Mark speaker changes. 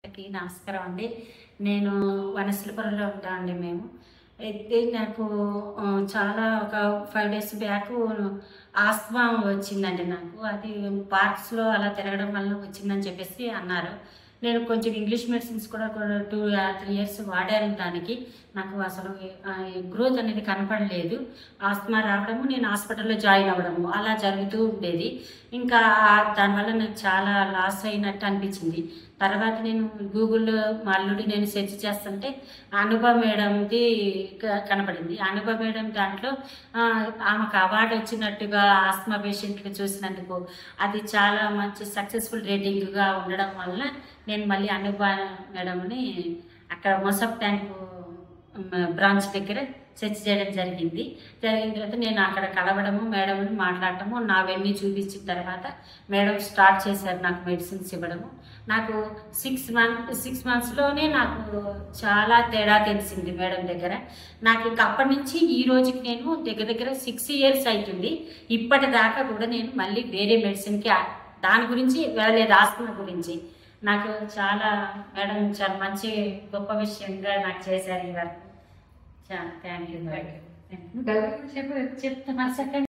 Speaker 1: అందరికీ నమస్కారం అండి. నేను వనస్థలిపురంలో ఉంటామండి మేము. అయితే నాకు చాలా ఒక 5 డేస్ బ్యాక్ ఆస్తమా వచ్చిందండి నాకు. అది పార్క్స్‌లో అలా తిరగడం వల్ల వచ్చిందని చెప్పేసి అన్నారు. నేను కొంచెం ఇంగ్లీష్ మెడిసిన్స్ కూడా 2 ఆర్ 3 ఇయర్స్ వాడాను దానికి. నాకు అసలు గ్రోత్ అనేది కనపడలేదు. ఆస్తమా రావడము, నేను హాస్పిటల్‌లో జాయిన్ అవ్వడము అలా జరుగుతూ ఉండేది. ఇంకా దానివల్ల నాకు చాలా లాస్ అయినట్టు అనిపించింది. తర్వాత నేను గూగుల్‌లో మా అల్లుడు నేను సెర్చ్ చేస్తుంటే అనుపమ మేడంది కనపడింది. అనుపమ మేడం దాంట్లో ఆమెకు అవార్డు వచ్చినట్టుగా ఆస్తమా పేషెంట్‌కి చూసినందుకు అది చాలా మంచి సక్సెస్‌ఫుల్ రేటింగ్‌గా ఉండడం వల్ల నేను మళ్ళీ అనుపమ మేడంని అక్కడ మొసప్ ట్యాంక్ బ్రాంచ్ దగ్గర సెర్చ్ చేయడం జరిగింది. జరిగిన తర్వాత నేను అక్కడ కలవడము, మేడంని మాట్లాడటము, నావన్నీ చూపించిన తర్వాత మేడం స్టార్ట్ చేశారు నాకు మెడిసిన్స్ ఇవ్వడము. నాకు 6 మంత్స్‌లోనే నాకు చాలా తేడా తెలిసింది మేడం దగ్గర. నాకు ఇంక అప్పటి నుంచి ఈ రోజుకి నేను దగ్గర దగ్గర 6 ఇయర్స్ అవుతుంది. ఇప్పటిదాకా కూడా నేను మళ్ళీ వేరే మెడిసిన్‌కి దాని గురించి వెళ్ళలేదు, ఆస్తమా గురించి. నాకు చాలా మేడం చాలా మంచి గొప్ప విషయంగా నాకు చేశారు ఈ వర్క్. చాలా థ్యాంక్ యూ మేడం.
Speaker 2: చెప్తాను.
Speaker 1: చెప్తాను.